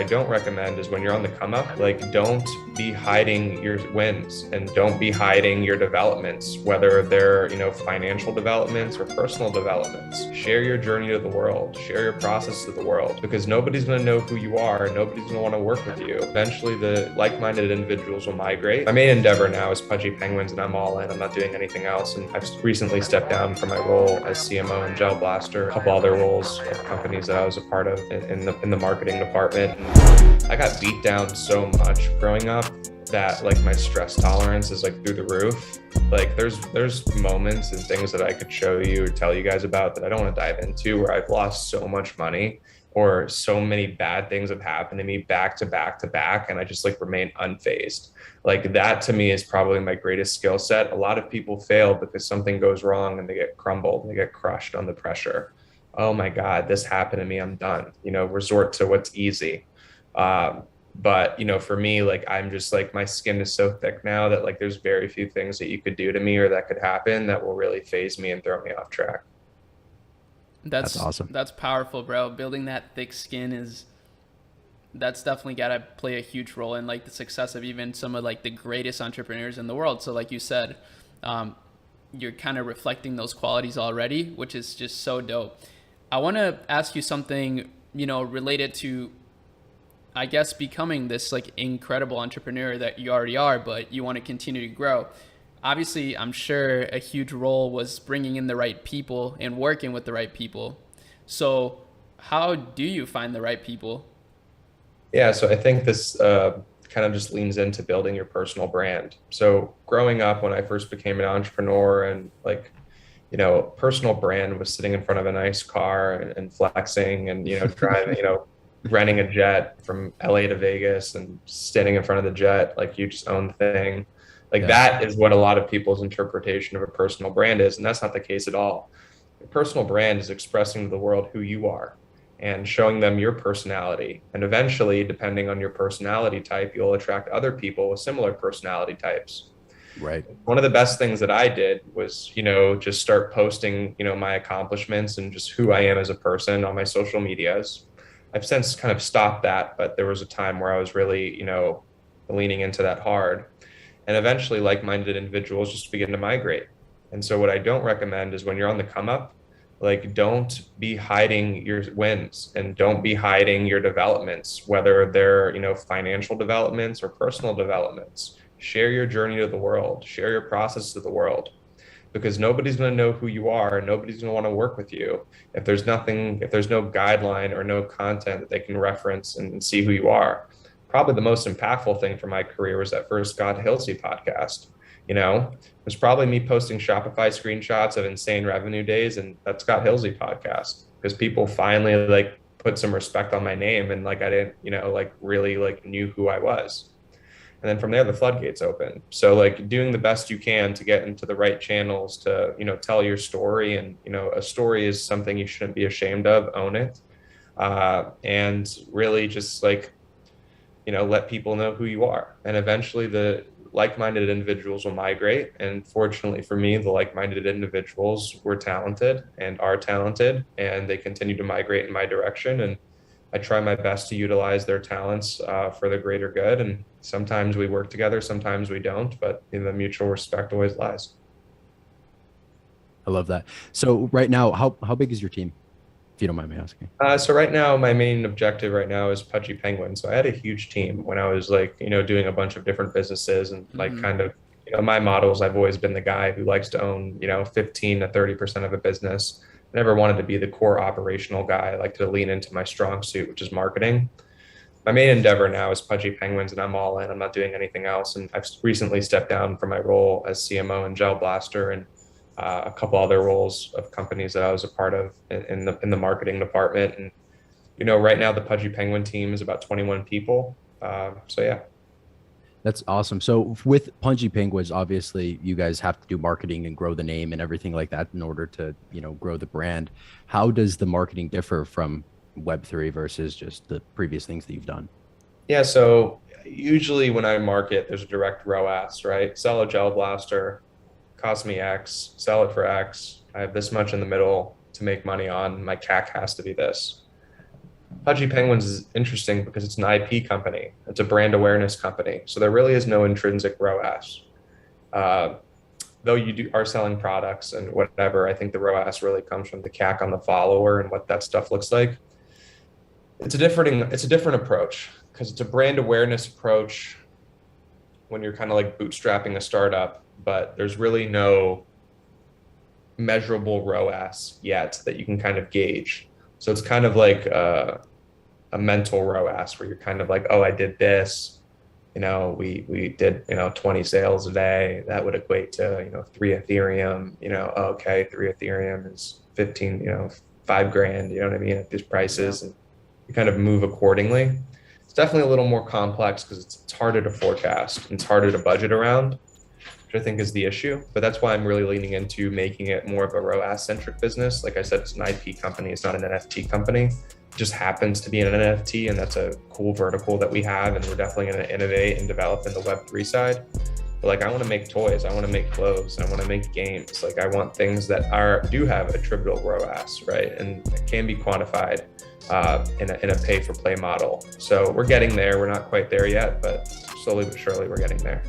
don't recommend is when you're on the come up, like don't be hiding your wins and don't be hiding your developments, whether they're, financial developments or personal developments. Share your journey to the world, share your process to the world, because nobody's going to know who you are. Nobody's going to want to work with you. Eventually the like-minded individuals will migrate. My main endeavor now is Pudgy Penguins, and I'm all in. I'm not doing anything else. And I've recently stepped down from my role as CMO and Gel Blaster, a couple other roles of companies that I was a part of in the marketing department. And I got beat down so much growing up that like my stress tolerance is like through the roof. Like there's moments and things that I could show you or tell you guys about that I don't want to dive into, where I've lost so much money or so many bad things have happened to me back to back to back, and I just like remain unfazed. Like that to me is probably my greatest skill set. A lot of people fail because something goes wrong and they get crumbled, they get crushed on the pressure. Oh my God, this happened to me, I'm done. Resort to what's easy. But for me, like I'm just like, my skin is so thick now that like there's very few things that you could do to me or that could happen that will really phase me and throw me off track. That's awesome. That's powerful, bro. Building that thick skin that's definitely got to play a huge role in like the success of even some of like the greatest entrepreneurs in the world. So like you said, you're kind of reflecting those qualities already, which is just so dope. I want to ask you something, related to, I guess, becoming this like incredible entrepreneur that you already are, but you want to continue to grow. Obviously, I'm sure a huge role was bringing in the right people and working with the right people. So how do you find the right people? Yeah, so I think this kind of just leans into building your personal brand. So growing up, when I first became an entrepreneur, and like, personal brand was sitting in front of a nice car and flexing and, driving, renting a jet from LA to Vegas and standing in front of the jet, like you just own the thing. Like that is what a lot of people's interpretation of a personal brand is. And that's not the case at all. A personal brand is expressing to the world who you are and showing them your personality. And eventually, depending on your personality type, you'll attract other people with similar personality types. Right. One of the best things that I did was, just start posting, my accomplishments and just who I am as a person on my social medias. I've since kind of stopped that, but there was a time where I was really, leaning into that hard. And eventually like-minded individuals just begin to migrate. And so what I don't recommend is when you're on the come up, like don't be hiding your wins and don't be hiding your developments, whether they're, financial developments or personal developments. Share your journey to the world, share your process to the world, because nobody's going to know who you are and nobody's going to want to work with you if there's no guideline or no content that they can reference and see who you are. Probably the most impactful thing for my career was that first Scott Hilsey podcast. It was probably me posting Shopify screenshots of insane revenue days, and that Scott Hilsey podcast, because people finally like put some respect on my name, and like I didn't, like really like knew who I was. And then from there, the floodgates open. So like doing the best you can to get into the right channels to, tell your story. And, a story is something you shouldn't be ashamed of, own it. And really just like, let people know who you are. And eventually the like-minded individuals will migrate. And fortunately for me, the like-minded individuals were talented and are talented, and they continue to migrate in my direction. And I try my best to utilize their talents for the greater good. And sometimes we work together, sometimes we don't, but the mutual respect always lies. I love that. So right now, how big is your team, if you don't mind me asking? So right now, my main objective right now is Pudgy Penguin. So I had a huge team when I was like, doing a bunch of different businesses and like kind of, my motto is I've always been the guy who likes to own, 15 to 30% of a business. I never wanted to be the core operational guy. I like to lean into my strong suit, which is marketing. My main endeavor now is Pudgy Penguins, and I'm all in. I'm not doing anything else. And I've recently stepped down from my role as CMO and Gel Blaster, and a couple other roles of companies that I was a part of in the marketing department. And right now the Pudgy Penguin team is about 21 people. So yeah. That's awesome. So with Pudgy Penguins, obviously you guys have to do marketing and grow the name and everything like that in order to, grow the brand. How does the marketing differ from Web3 versus just the previous things that you've done? Yeah. So usually when I market, there's a direct ROAS, right? Sell a gel blaster, cost me X, sell it for X. I have this much in the middle to make money on. My CAC has to be this. Pudgy Penguins is interesting because it's an IP company. It's a brand awareness company. So there really is no intrinsic ROAS. Uh, though are selling products and whatever, I think the ROAS really comes from the CAC on the follower and what that stuff looks like. It's a different approach because it's a brand awareness approach when you're kind of like bootstrapping a startup, but there's really no measurable ROAS yet that you can kind of gauge. So it's kind of like a mental ROAS where you're kind of like, oh, I did this, we did 20 sales a day. That would equate to 3 Ethereum. Okay, 3 Ethereum is 15, $5,000. You know what I mean, at these prices, and you kind of move accordingly. It's definitely a little more complex because it's harder to forecast and it's harder to budget around, which I think is the issue. But that's why I'm really leaning into making it more of a ROAS centric business. Like I said, it's an IP company, it's not an NFT company. It just happens to be an NFT, and that's a cool vertical that we have, and we're definitely going to innovate and develop in the Web3 side. But like, I want to make toys, I want to make clothes, I want to make games. Like, I want things that do have attributable ROAS, right, and can be quantified in a pay for play model. So we're getting there. We're not quite there yet, but slowly but surely we're getting there.